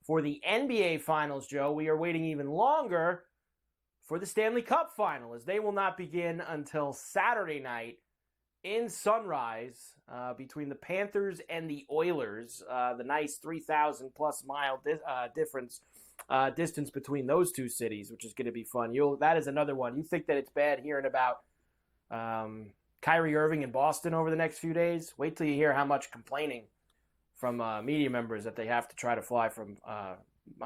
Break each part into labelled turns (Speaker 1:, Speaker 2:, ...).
Speaker 1: for the NBA Finals, Joe. We are waiting even longer for the Stanley Cup Final, as they will not begin until Saturday night in Sunrise between the Panthers and the Oilers. The nice 3,000-plus mile distance between those two cities, which is going to be fun. That is another one. You think that it's bad hearing about Kyrie Irving in Boston over the next few days? Wait till you hear how much complaining from media members that they have to try to fly from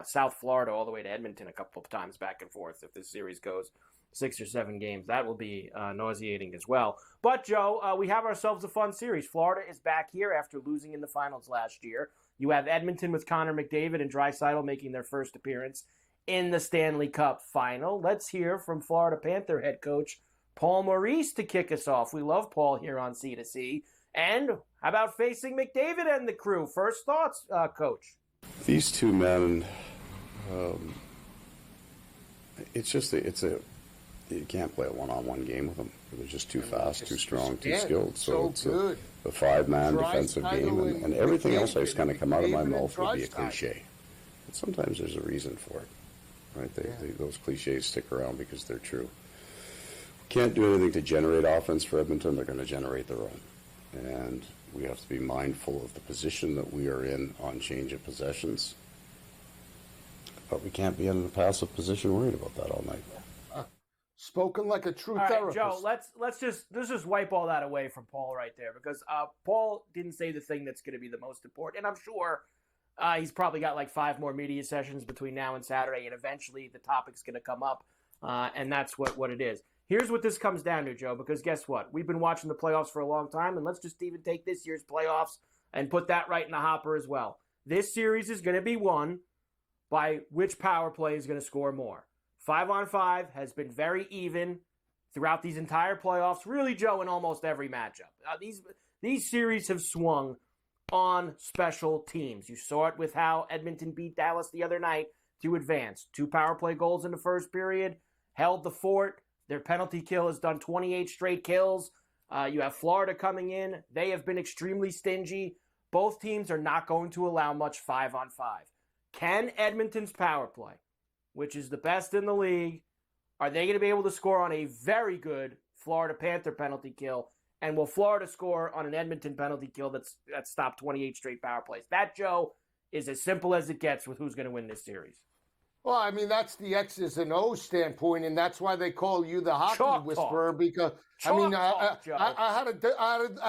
Speaker 1: South Florida all the way to Edmonton a couple of times back and forth if this series goes 6 or 7 games. That will be nauseating as well. But, Joe, we have ourselves a fun series. Florida is back here after losing in the finals last year. You have Edmonton with Connor McDavid and Draisaitl making their first appearance in the Stanley Cup Final. Let's hear from Florida Panther head coach Paul Maurice to kick us off. We love Paul here on C2C. And how about facing McDavid and the crew? First thoughts, Coach?
Speaker 2: These two men, you can't play a one-on-one game with them. They're just too fast, too strong, too skilled. So it's a five-man defensive game, and everything else that's going to come out of my mouth will be a cliche. But sometimes there's a reason for it, right? Those cliches stick around because they're true. Can't do anything to generate offense for Edmonton. They're going to generate their own. And we have to be mindful of the position that we are in on change of possessions. But we can't be in a passive position worried about that all night.
Speaker 3: Spoken like a true therapist.
Speaker 1: Joe, let's just wipe all that away from Paul right there, because Paul didn't say the thing that's going to be the most important. And I'm sure he's probably got like 5 more media sessions between now and Saturday, and eventually the topic's going to come up, and that's what it is. Here's what this comes down to, Joe, because guess what? We've been watching the playoffs for a long time, and let's just even take this year's playoffs and put that right in the hopper as well. This series is going to be won by which power play is going to score more. 5-on-5 has been very even throughout these entire playoffs, really, Joe, in almost every matchup. These series have swung on special teams. You saw it with how Edmonton beat Dallas the other night to advance. 2 power play goals in the first period, held the fort. Their penalty kill has done 28 straight kills. You have Florida coming in. They have been extremely stingy. Both teams are not going to allow much 5-on-5. Can Edmonton's power play, which is the best in the league, are they going to be able to score on a very good Florida Panther penalty kill? And will Florida score on an Edmonton penalty kill that's stopped 28 straight power plays? That, Joe, is as simple as it gets with who's going to win this series.
Speaker 3: Well, I mean, that's the X's and O's standpoint, and that's why they call you the hockey whisperer. Because I had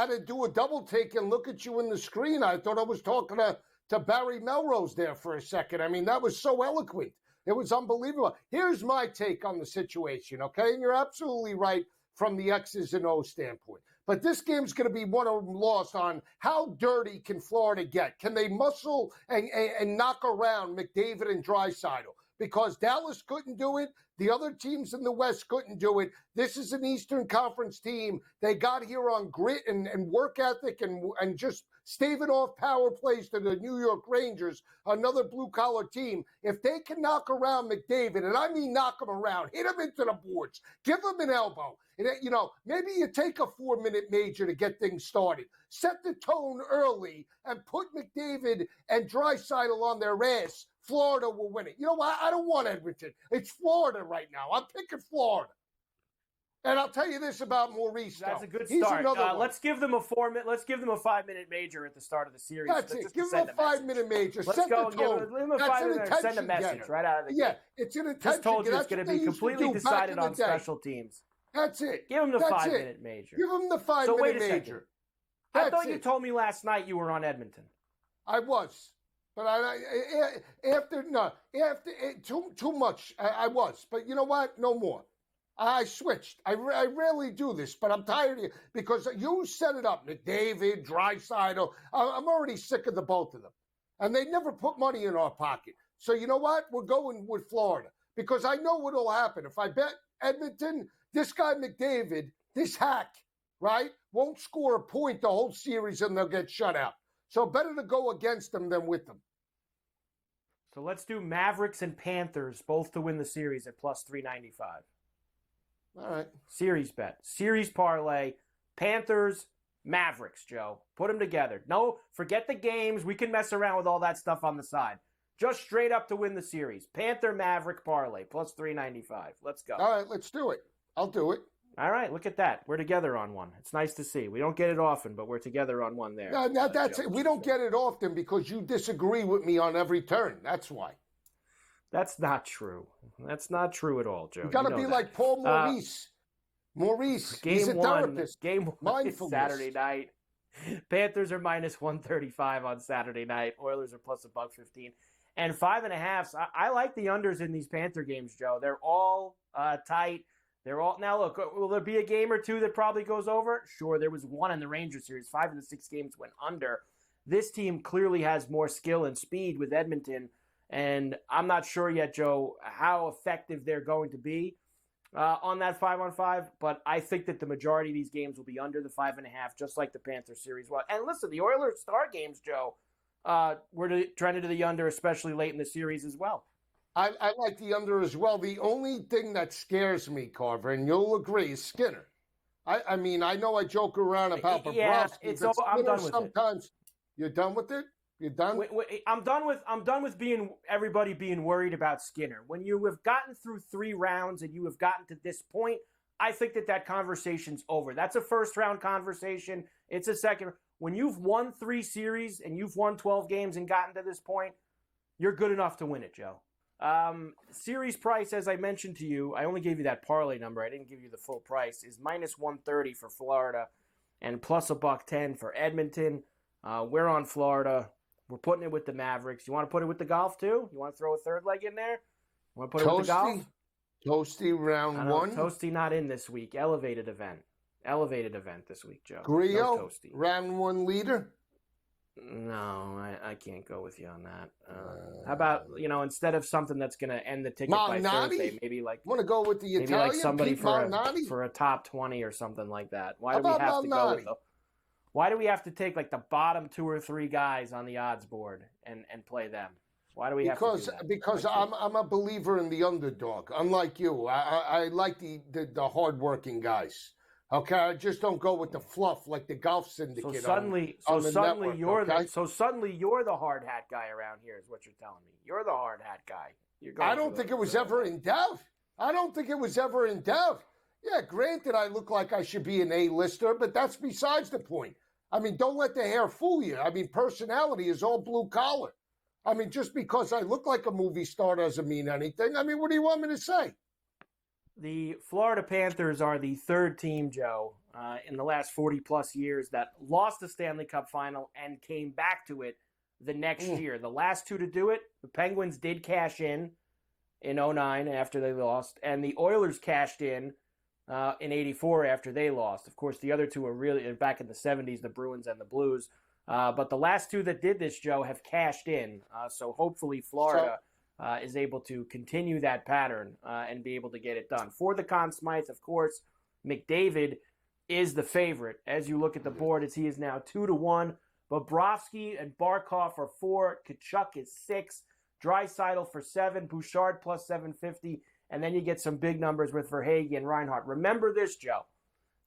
Speaker 3: to do a double take and look at you in the screen. I thought I was talking to Barry Melrose there for a second. I mean, that was so eloquent. It was unbelievable. Here's my take on the situation, okay? And you're absolutely right from the X's and O's standpoint. But this game's going to be won or lost on how dirty can Florida get? Can they muscle and knock around McDavid and Draisaitl? Because Dallas couldn't do it. The other teams in the West couldn't do it. This is an Eastern Conference team. They got here on grit and work ethic and just staving off power plays to the New York Rangers, another blue-collar team. If they can knock around McDavid, and I mean knock him around, hit him into the boards, give him an elbow. And, maybe you take a 4-minute major to get things started. Set the tone early and put McDavid and Draisaitl on their ass. Florida will win it. You know what? I don't want Edmonton. It's Florida right now. I'm picking Florida. And I'll tell you this about Maurice.
Speaker 1: That's a good start. Let's give them a 5-minute major at the start of the series.
Speaker 3: That's it. Give them a 5-minute major.
Speaker 1: Let's go. Give them a 5-minute. Send a message right out of the gate.
Speaker 3: It's an attention.
Speaker 1: Just told you it's going to be completely decided on special teams.
Speaker 3: That's it.
Speaker 1: Give them the 5-minute major.
Speaker 3: Give them the 5-minute major.
Speaker 1: I thought you told me last night you were on Edmonton.
Speaker 3: I was. But after too much, I was. But you know what? No more. I switched. I rarely do this, but I'm tired of you because you set it up. McDavid, Draisaitl. I'm already sick of the both of them. And they never put money in our pocket. So you know what? We're going with Florida because I know what will happen. If I bet Edmonton, this guy McDavid, this hack, right, won't score a point the whole series and they'll get shut out. So better to go against them than with them.
Speaker 1: So let's do Mavericks and Panthers, both to win the series at plus 395.
Speaker 3: All right.
Speaker 1: Series bet. Series parlay. Panthers, Mavericks, Joe. Put them together. No, forget the games. We can mess around with all that stuff on the side. Just straight up to win the series. Panther Maverick parlay plus 395. Let's go.
Speaker 3: All right, let's do it. I'll do it.
Speaker 1: All right, look at that. We're together on one. It's nice to see. We don't get it often, but we're together on one there.
Speaker 3: No, that's it. We don't get it often because you disagree with me on every turn. That's why.
Speaker 1: That's not true. That's not true at all, Joe.
Speaker 3: You got to be like Paul Maurice. Maurice, he's a therapist.
Speaker 1: Game one is Saturday night. Panthers are minus 135 on Saturday night. Oilers are plus $1.15. And 5.5. I like the unders in these Panther games, Joe. They're all tight. They're all now. Look, will there be a game or two that probably goes over? Sure, there was one in the Rangers series. 5 of the 6 games went under. This team clearly has more skill and speed with Edmonton, and I'm not sure yet, Joe, how effective they're going to be on that 5-on-5. But I think that the majority of these games will be under the 5.5, just like the Panther series was. And listen, the Oilers star games, Joe, were trending to the under, especially late in the series as well.
Speaker 3: I like the under as well. The only thing that scares me, Carver, and you'll agree, is Skinner. I mean, I know I joke around about Bobrovsky, but Skinner
Speaker 1: I'm done with
Speaker 3: sometimes. You're done with it? You're done?
Speaker 1: I'm done with everybody being worried about Skinner. When you have gotten through 3 rounds and you have gotten to this point, I think that conversation's over. That's a first-round conversation. It's a second. When you've won 3 series and you've won 12 games and gotten to this point, you're good enough to win it, Joe. Series price, as I mentioned to you, I only gave you that parlay number. I didn't give you the full price, is minus 130 for Florida and plus $1.10 for Edmonton. We're on Florida. We're putting it with the Mavericks. You want to put it with the golf too? You want to throw a third leg in there? You want to put it with the golf?
Speaker 3: Toasty round 1.
Speaker 1: Toasty not in this week. Elevated event this week, Joe.
Speaker 3: Griot,
Speaker 1: no
Speaker 3: round 1 leader.
Speaker 1: No, I can't go with you on that. How about, instead of something that's going to end the ticket by Thursday, maybe like
Speaker 3: want to go with the Italian,
Speaker 1: maybe like somebody for a top 20 or something like that. Why do we have to take like the bottom 2 or 3 guys on the odds board and play them? Why do we have to do that?
Speaker 3: Because I'm a believer in the underdog. Unlike you, I like the hardworking guys. Okay, I just don't go with the fluff like the golf syndicate.
Speaker 1: So suddenly you're the hard hat guy around here, is what you're telling me. You're the hard hat guy.
Speaker 3: I don't think it was ever in doubt. Yeah, granted, I look like I should be an A-lister, but that's besides the point. I mean, don't let the hair fool you. I mean, personality is all blue collar. I mean, just because I look like a movie star doesn't mean anything. I mean, what do you want me to say?
Speaker 1: The Florida Panthers are the 3rd team, Joe, in the last 40-plus years that lost the Stanley Cup Final and came back to it the next year. The last 2 to do it, the Penguins did cash in 2009 after they lost, and the Oilers cashed in 84 after they lost. Of course, the other 2 are really back in the 70s, the Bruins and the Blues. But the last 2 that did this, Joe, have cashed in. So hopefully Florida is able to continue that pattern and be able to get it done. For the consmiths, of course, McDavid is the favorite. As you look at the board, he is now 2-1. Bobrovsky and Barkov are 4. Tkachuk is 6. Draisaitl for 7. Bouchard plus 750. And then you get some big numbers with Verhaeghe and Reinhart. Remember this, Joe.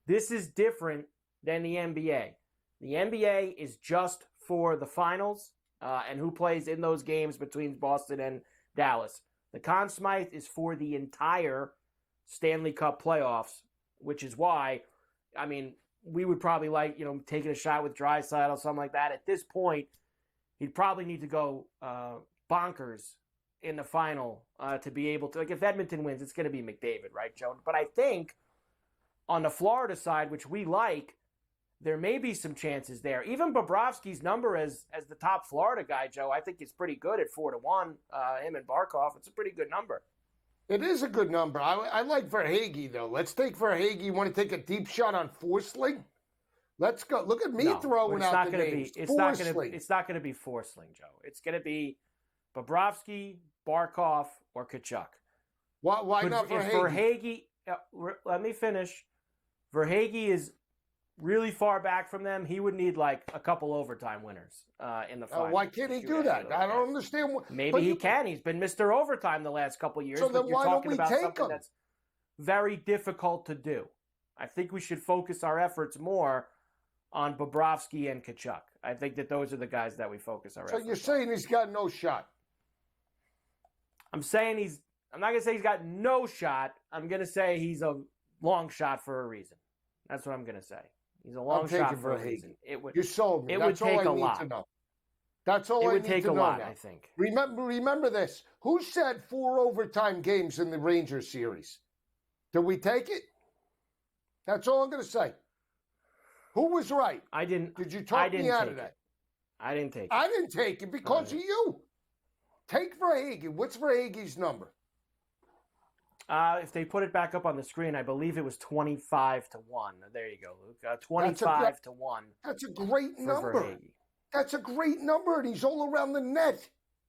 Speaker 1: This is different than the NBA. The NBA is just for the finals and who plays in those games between Boston and Dallas. The Conn Smythe is for the entire Stanley Cup playoffs, which is why, I mean, we would probably like, taking a shot with Draisaitl or something like that. At this point, he'd probably need to go bonkers in the final to be able to, like, if Edmonton wins, it's going to be McDavid, right, Joe? But I think on the Florida side, which we like, there may be some chances there. Even Bobrovsky's number as the top Florida guy, Joe, I think is pretty good at 4-1. Him and Barkov, it's a pretty good number.
Speaker 3: It is a good number. I like Verhaeghe, though. Let's take Verhaeghe. You want to take a deep shot on Forsling? Let's go. Look at me throwing out the names.
Speaker 1: It's not going to be Forsling, Joe. It's going to be Bobrovsky, Barkov, or Tkachuk.
Speaker 3: Why not Verhaeghe?
Speaker 1: Let me finish. Verhaeghe is really far back from them. He would need like a couple overtime winners in the final.
Speaker 3: Why can't he do that? I don't understand.
Speaker 1: Maybe he can. He's been Mr. Overtime the last couple of years.
Speaker 3: So then
Speaker 1: you're
Speaker 3: why
Speaker 1: talking
Speaker 3: don't we
Speaker 1: about
Speaker 3: take
Speaker 1: something
Speaker 3: him?
Speaker 1: That's very difficult to do. I think we should focus our efforts more on Bobrovsky and Tkachuk. I think that those are the guys that we focus our efforts on.
Speaker 3: So you're saying he's got no shot?
Speaker 1: I'm not going to say he's got no shot. I'm going to say he's a long shot for a reason. That's what I'm going to say. He's a long shot for a reason.
Speaker 3: You sold me.
Speaker 1: It
Speaker 3: That's
Speaker 1: would take
Speaker 3: all I
Speaker 1: a
Speaker 3: need
Speaker 1: lot.
Speaker 3: to know. That's all I need to know.
Speaker 1: It would take a lot, I think.
Speaker 3: Remember this. Who said 4 overtime games in the Rangers series? Did we take it? That's all I'm going to say. Who was right?
Speaker 1: I didn't.
Speaker 3: Did you talk me out of that?
Speaker 1: I didn't take it.
Speaker 3: I didn't take it because of you. Take Verhaeghe. What's Verhaeghe's number?
Speaker 1: If they put it back up on the screen, I believe it was 25-1. There you go, Luke. 25-1.
Speaker 3: That's a great number.
Speaker 1: Verhaeghe.
Speaker 3: That's a great number, and he's all around the net.